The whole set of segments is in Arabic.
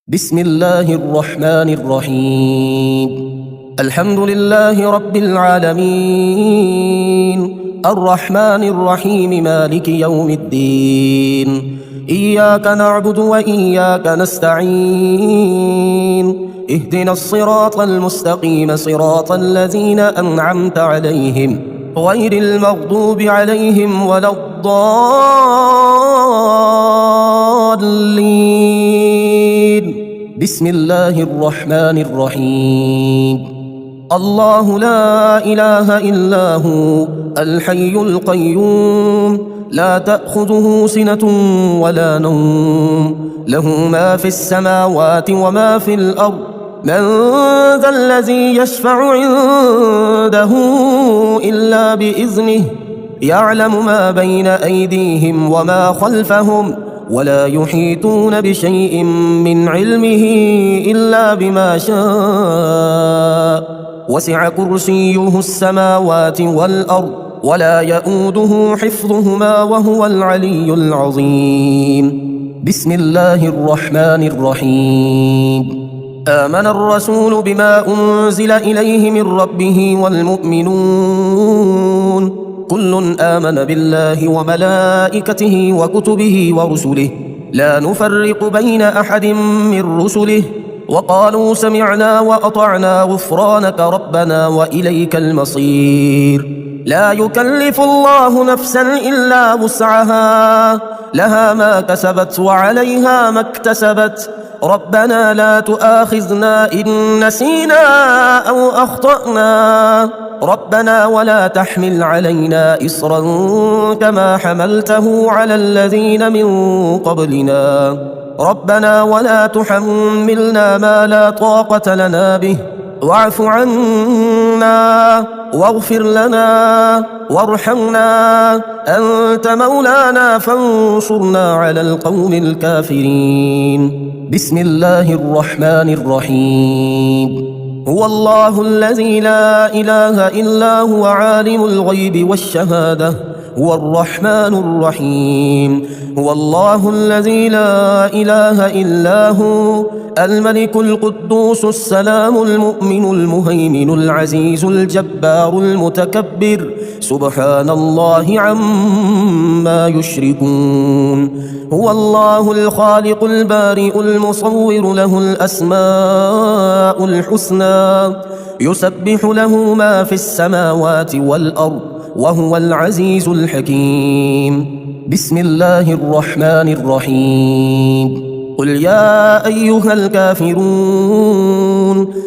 بسم الله الرحمن الرحيم. الحمد لله رب العالمين، الرحمن الرحيم، مالك يوم الدين. إياك نعبد وإياك نستعين، اهدنا الصراط المستقيم، صراط الذين أنعمت عليهم غير المغضوب عليهم ولا الضالين. بسم الله الرحمن الرحيم. الله لا إله إلا هو الحي القيوم، لا تأخذه سنة ولا نوم، له ما في السماوات وما في الأرض. من ذا الذي يشفع عنده إلا بإذنه، يعلم ما بين أيديهم وما خلفهم، ولا يحيطون بشيء من علمه إلا بما شاء. وسع كرسيه السماوات والأرض، ولا يؤوده حفظهما، وهو العلي العظيم. بسم الله الرحمن الرحيم. آمن الرسول بما أنزل إليه من ربه والمؤمنون، كل آمن بالله وملائكته وكتبه ورسله، لا نفرق بين أحد من رسله، وقالوا سمعنا وأطعنا غفرانك ربنا وإليك المصير. لا يكلف الله نفسا إلا وسعها، لها ما كسبت وعليها ما اكتسبت. ربنا لا تؤاخذنا إن نسينا أو أخطأنا، ربنا ولا تحمل علينا إصرا كما حملته على الذين من قبلنا، ربنا ولا تحملنا ما لا طاقة لنا به، واعف عنا واغفر لنا وارحمنا، أنت مولانا فانصرنا على القوم الكافرين. بسم الله الرحمن الرحيم. هو الله الذي لا إله إلا هو عالم الغيب والشهادة، هو الرحمن الرحيم. هو الله الذي لا إله إلا هو الملك القدوس السلام المؤمن المهيمن العزيز الجبار المتكبر، سبحان الله عما يشركون. هو الله الخالق البارئ المصور، له الأسماء الحسنى، يسبح له ما في السماوات والأرض، وهو العزيز الحكيم. بسم الله الرحمن الرحيم. قل يا أيها الكافرون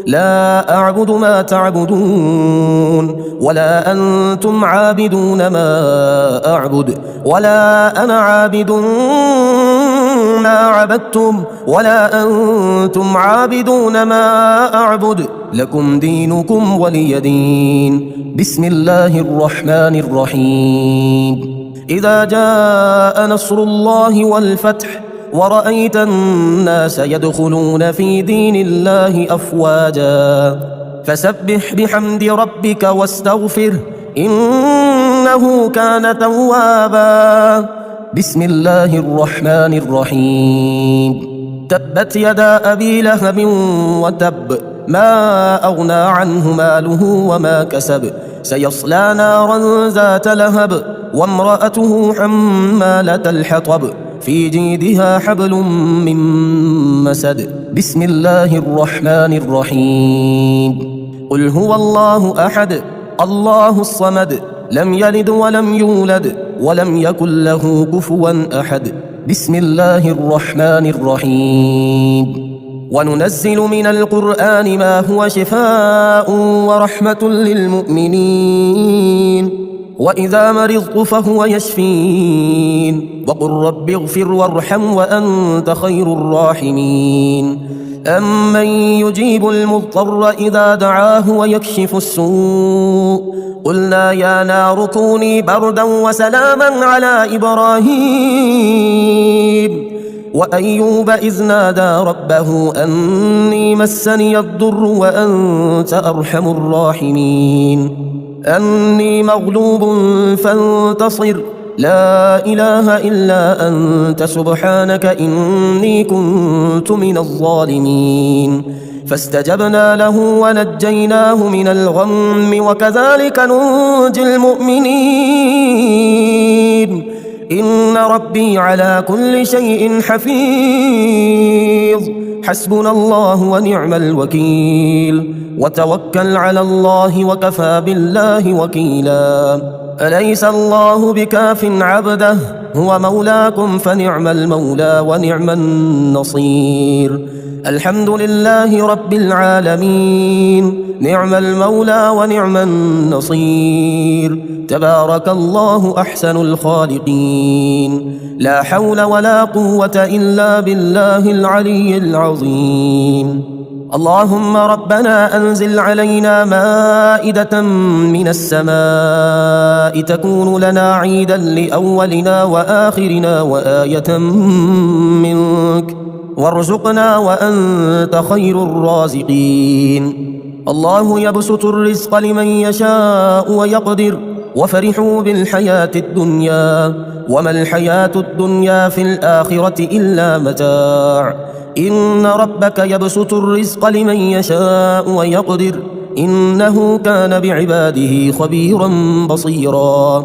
لا أعبد ما تعبدون، ولا أنتم عابدون ما أعبد، ولا أنا عابد ما عبدتم، ولا أنتم عابدون ما أعبد، لكم دينكم ولي دين. بسم الله الرحمن الرحيم. إذا جاء نصر الله والفتح، ورأيت الناس يدخلون في دين الله أفواجا، فسبح بحمد ربك واستغفره، إنه كان توابا. بسم الله الرحمن الرحيم. تبت يدا أبي لهب وتب، ما أغنى عنه ماله وما كسب، سيصلى نارا ذات لهب، وامرأته حمالة الحطب، في جيدها حبل من مسد. بسم الله الرحمن الرحيم. قل هو الله أحد، الله الصمد، لم يلد ولم يولد، ولم يكن له كفوا أحد. بسم الله الرحمن الرحيم. وننزل من القرآن ما هو شفاء ورحمة للمؤمنين، وإذا مرضت فهو يشفين، وقل رب اغفر وارحم وأنت خير الراحمين. أمن يجيب المضطر إذا دعاه ويكشف السوء، قلنا يا نار كوني بردا وسلاما على إبراهيم، وأيوب إذ نادى ربه أني مسني الضر وأنت أرحم الراحمين، أني مغلوب فانتصر، لا إله إلا أنت سبحانك إني كنت من الظالمين فاستجبنا له ونجيناه من الغم وكذلك ننجي المؤمنين إن ربي على كل شيء حفيظ حسبنا الله ونعم الوكيل وتوكل على الله وكفى بالله وكيلا أليس الله بكاف عبده هو مولاكم فنعم المولى ونعم النصير الحمد لله رب العالمين نعم المولى ونعم النصير تبارك الله أحسن الخالقين لا حول ولا قوة إلا بالله العلي العظيم اللهم ربنا أنزل علينا مائدة من السماء تكون لنا عيدا لأولنا وآخرنا وآية منك وارزقنا وأنت خير الرازقين الله يبسط الرزق لمن يشاء ويقدر وفرحوا بالحياة الدنيا وما الحياة الدنيا في الآخرة إلا متاع إن ربك يبسط الرزق لمن يشاء ويقدر إنه كان بعباده خبيرا بصيرا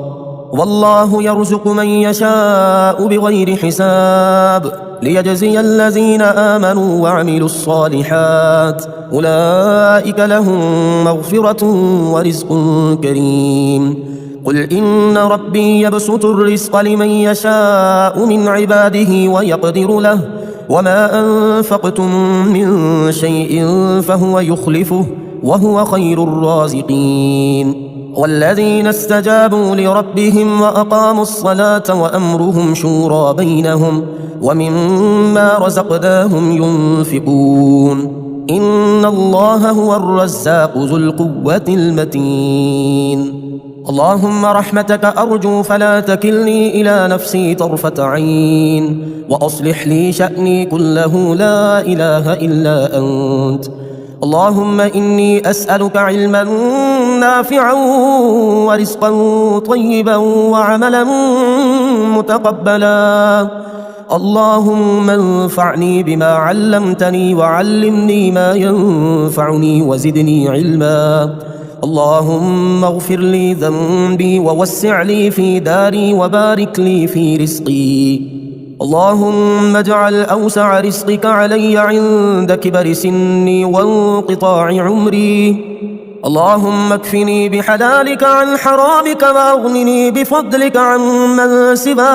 والله يرزق من يشاء بغير حساب ليجزي الذين آمنوا وعملوا الصالحات أولئك لهم مغفرة ورزق كريم قل إن ربي يبسط الرزق لمن يشاء من عباده ويقدر له وما أنفقتم من شيء فهو يخلفه وهو خير الرازقين والذين استجابوا لربهم وأقاموا الصلاة وأمرهم شورى بينهم ومما رزقناهم ينفقون إن الله هو الرزاق ذو القوة المتين اللهم رحمتك أرجو فلا تكلني إلى نفسي طرفة عين وأصلح لي شأني كله لا إله إلا أنت اللهم إني أسألك علما نافعا ورزقا طيبا وعملا متقبلا اللهم انفعني بما علمتني وعلمني ما ينفعني وزدني علما اللهم اغفر لي ذنبي ووسع لي في داري وبارك لي في رزقي اللهم اجعل أوسع رزقك علي عند كبر سني وانقطاع عمري اللهم اكفني بحلالك عن حرامك واغنني بفضلك عن من سواك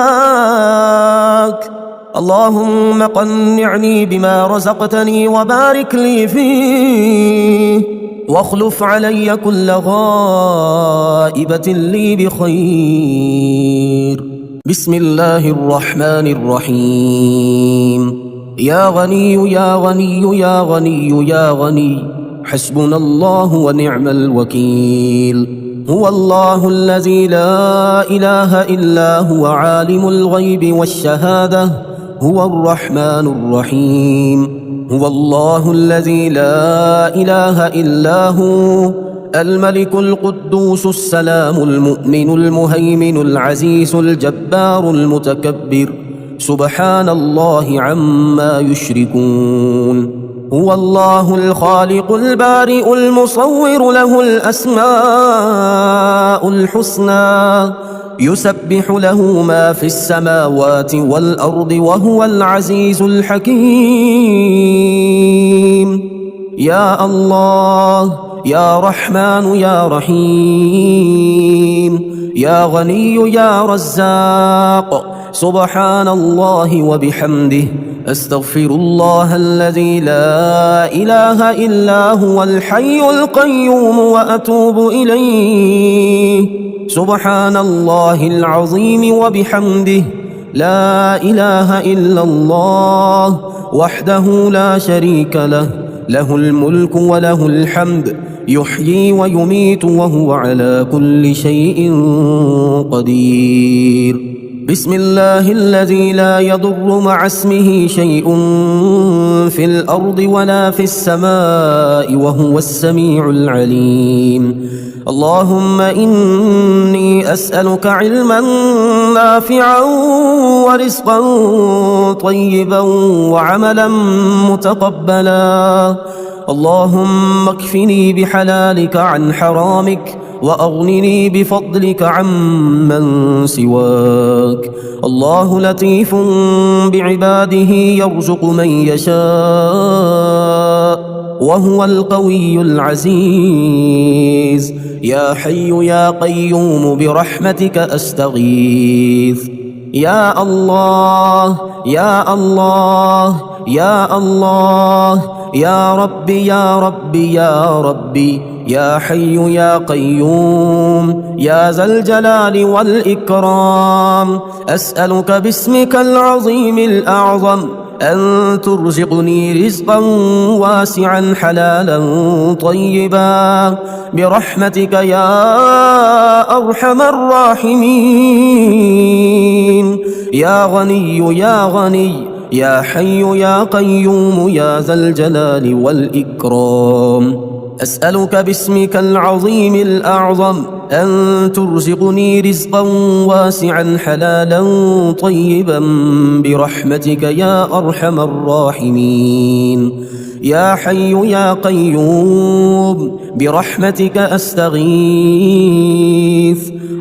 اللهم قنعني بما رزقتني وبارك لي فيه واخلف علي كل غائبة لي بخير بسم الله الرحمن الرحيم يا غني يا غني يا غني يا غني حسبنا الله ونعم الوكيل هو الله الذي لا إله إلا هو عالم الغيب والشهادة هو الرحمن الرحيم هو الله الذي لا إله إلا هو الملك القدوس السلام المؤمن المهيمن العزيز الجبار المتكبر سبحان الله عما يشركون هو الله الخالق البارئ المصور له الأسماء الحسنى يسبح له ما في السماوات والأرض وهو العزيز الحكيم يا الله يا رحمن يا رحيم يا غني يا رزاق سبحان الله وبحمده أستغفر الله الذي لا إله إلا هو الحي القيوم وأتوب إليه سبحان الله العظيم وبحمده لا إله إلا الله وحده لا شريك له له الملك وله الحمد يحيي ويميت وهو على كل شيء قدير بسم الله الذي لا يضر مع اسمه شيء في الأرض ولا في السماء وهو السميع العليم. اللهم إني أسألك علما نافعا ورزقا طيبا وعملا متقبلا. اللهم اكفني بحلالك عن حرامك وأغنني بفضلك عمن سواك. الله لطيف بعباده يرزق من يشاء وهو القوي العزيز. يا حي يا قيوم برحمتك أستغيث. يا الله يا الله يا الله يا ربي يا ربي يا ربي يا حي يا قيوم يا ذا الجلال والإكرام. أسألك باسمك العظيم الأعظم أن ترزقني رزقا واسعا حلالا طيبا برحمتك يا أرحم الراحمين. يا غني يا غني يا حي يا قيوم يا ذا الجلال والإكرام. أسألك باسمك العظيم الأعظم أن ترزقني رزقا واسعا حلالا طيبا برحمتك يا أرحم الراحمين. يا حي يا قيوم برحمتك أستغيث.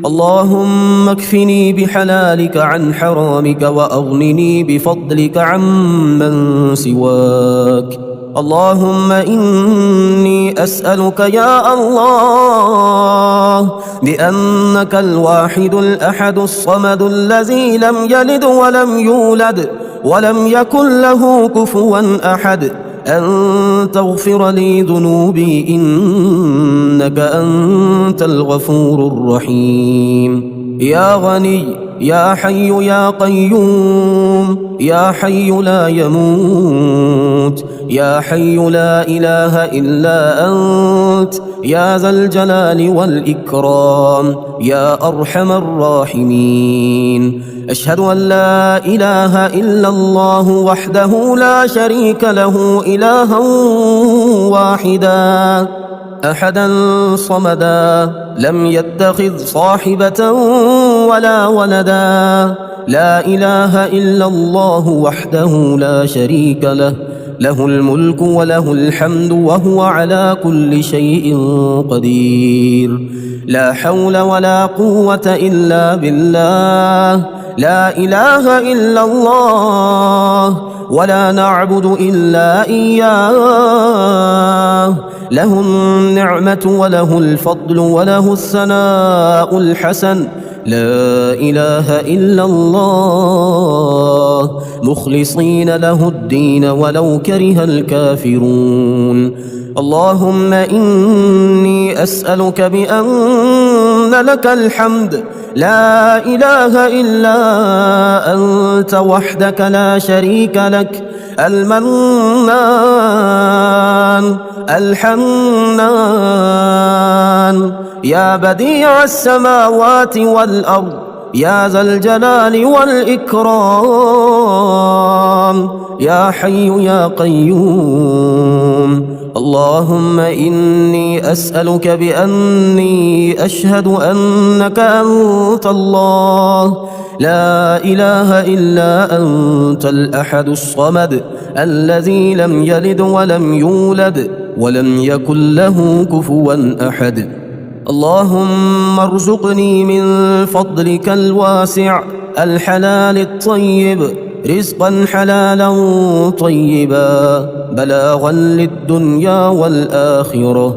اللهم اكفني بحلالك عن حرامك وأغنني بفضلك عمن سواك. اللهم إني أسألك يا الله بأنك الواحد الأحد الصمد الذي لم يلد ولم يولد ولم يكن له كفوا أحد أن تغفر لي ذنوبي إنك أنت الغفور الرحيم. يا غني يا حي يا قيوم يا حي لا يموت يا حي لا إله إلا أنت يا ذا الجلال والإكرام يا أرحم الراحمين. أشهد أن لا إله إلا الله وحده لا شريك له إلها واحدا أحدا صمدا لم يتخذ صاحبة ولا ولدا. لا إله إلا الله وحده لا شريك له له الملك وله الحمد وهو على كل شيء قدير. لا حول ولا قوة إلا بالله. لا إله إلا الله ولا نعبد إلا إياه. له النعمة وله الفضل وله الثناء الحسن. لا إله إلا الله مخلصين له الدين ولو كره الكافرون. اللهم إني أسألك بأن لك الحمد لا إله إلا أنت وحدك لا شريك لك المنان الحنان يا بديع السماوات والأرض يا ذا الجلال والإكرام. يا حي يا قيوم. اللهم إني أسألك بأني أشهد أنك أنت الله لا إله إلا أنت الأحد الصمد الذي لم يلد ولم يولد ولم يكن له كفوا أحد. اللهم ارزقني من فضلك الواسع الحلال الطيب رزقا حلالا طيبا بلاغا للدنيا والآخرة.